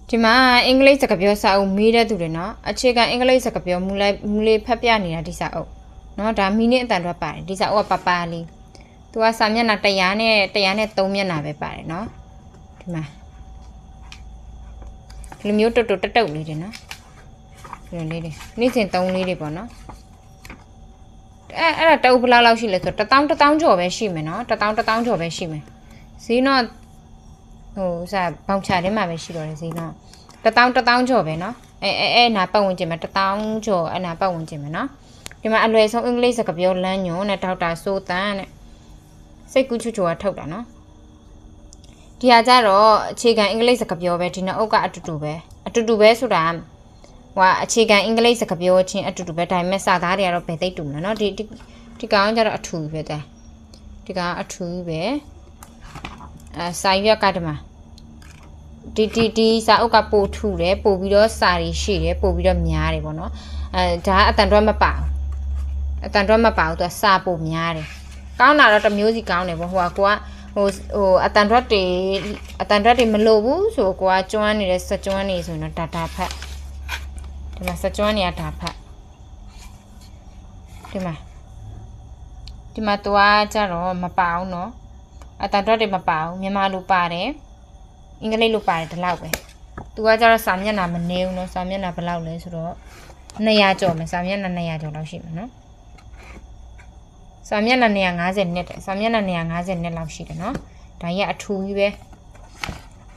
ဒီမှာအင်္ဂလိပ်စကားပြောစာအုပ်မေးတဲ့သူတွေနော်အခြေခံအင်္ဂလိပ်စကားပြောမူလေးဖတ်ပြနေတာဒီစာအုပ်နော်ဒါမိနစ်အတန်တော့ပါတယ်ဒီစာအုပ်ကပလေးသူကစာမျက်နှာ100နဲ့3မျက်နှာပဲပါတယ်နော်ဒီမှာဒီလိုမျိုးတုတ်လေးတွေနော်ဒီလိုလေးတွေနေ့စဉ်3လေးတွေပေါ့နော်အဲ့ဒါတအုပ်ဘလောက်ရှိလဲဆိုတော့1000ကျော်ပဲရှိမယ်နော်1000ကျော်ပဲရှိမယ်ဈေးတော့ဟိုစာဘောင်ချထဲမှာပဲရှိတော့တယ်ဈေးတော့1000ကျော်ပဲနော်အဲ့နာပတ်ဝန်းကျင်မှာ1000ကျော်အဲ့နာပတ်ဝန်းကျင်မှာနော်ဒီမှာအလွယ်ဆုံးအင်္ဂလိပ်စကားပြောလမ်းညွန်နဲ့ဒေါက်တာစိုးတန်းနဲ့စိတ်ကူးချူချူကထုတ်တာနော်ဒီဟာကြတော့အခြေခံအင်္ဂလိပ်စကားပြောပဲဒီနောက်အုပ်ကအတူတူပဲဆိုတာဟိုအခြေခံအင်္ဂလိပ်စကားပြောချင်းအတူတူပဲဒါပေမဲ့စာသားတွေကတော့ဘယ်သိတူမလဲနော်ဒီကောင်ကျတော့အထူပဲတဲ့ဒီကောင်အထူပဲစာရွက်ကတည်းမှာဒီစာအုပ်ကပို့ထူတယ်ပို့ပြီးတော့စာတွေရှိတယ်ပို့ပြီးတော့များတယ်ပေါ့နော်ဒါအတန်တော့မပါဘူးသူကစာပို့များတယ်ကောင်းတာတော့တစ်မျိုးစီကောင်းတယ်ပေါ့ဟိုကအတန်တော့တွေမလို့ဘူးဆိုကိုကကျွမ်းနေတဲ့စက်ကျွမ်းနေဆိုတော့ဒါဖတ်ဒီမှာစက်ကျွမ်းနေတာဒါဖတ်ဒီမှာသူကကြတော့မပါအောင်နော်အတန်တော့တွေမပါဘူးမြန်မာလိုပါတယ်အင်္ဂလိပ်လိုပါတယ်ဒီလောက်ပဲသူကကြတော့စာမျက်နှာမနေဘူးနော်စာမျက်နှာဘယ်လောက်လဲဆိုတော့200ကျော်မယ်စာမျက်နှာ200ကျော်လောက်ရှိမှာနော်စာမျက်နှာ250နှစ်တယ်စာမျက်နှာ250နှစ်လောက်ရှိတယ်နော်ဒါကြီးကအထူကြီးပဲ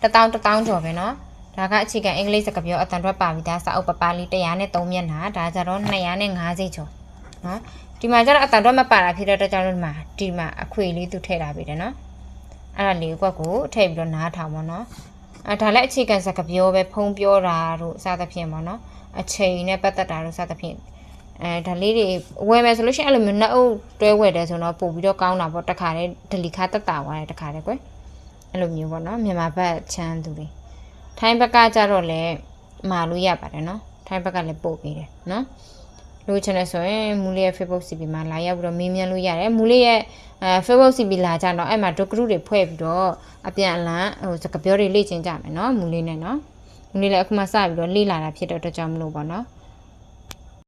1000ကျော်ပဲနော်ဒါကအခြေခံအင်္ဂလိပ်စကားပြောအတန်တော့ပါပြီးသားစာအုပ်ပလေး103မျက်နှာဒါကြတော့250ကျော်နော်ဒီမှာကျတော့အတန်တော့မပါတာဖြစ်တဲ့အတွက်ကြောင့်ဒီမှာအခွေလေးသူထည့်ထားပေးတယ်နော်အဲ့ဒါလေးကိုထည့်ပြီးတော့နားထောင်ပါနော်ဒါလည်းအခြေခံစကားပြောပဲဖုံးပြောတာတို့စသဖြင့်ပေါ့နော်အချိန်နဲ့ပတ်သက်တာတို့စသဖြင့်ဒါလေးတွေဝယ်မယ်ဆိုလို့ရှိရင်အဲ့လိုမျိုးနှုတ်တွဲဝယ်တယ်ဆိုတော့ပို့ပြီးတော့ကောင်းတာပေါ့တခါတည်းဒလီခါတက်တာသွားတယ်တခါတည်းကွယ်အဲ့လိုမျိုးပေါ့နော်မြန်မာဘက်ချမ်းသူတွေထိုင်းဘက်ကကြတော့လည်းမာလို့ရပါတယ်နော်ထိုင်းဘက်ကလည်းပို့ပေးတယ်နော်လို့ချင်တယ်ဆိုရင်မူလေးရဲ့ Facebook CP မှာလာရောက်ပြီးတော့မေးမြန်းလို့ရတယ်မူလေးရဲ့Facebook CP လာကြတော့အဲ့မှာ doc group တွေဖွဲ့ပြီးတော့အပြန်အလှန်ဟိုစကားပြောတွေလေ့ကျင့်ကြမယ်နော်မူလေးနဲ့နော်မူလေးလည်းအခုမှစပြီးတော့လေ့လာတာဖြစ်တဲ့အတွက်ကြောင့်မလို့ပေါ့နော်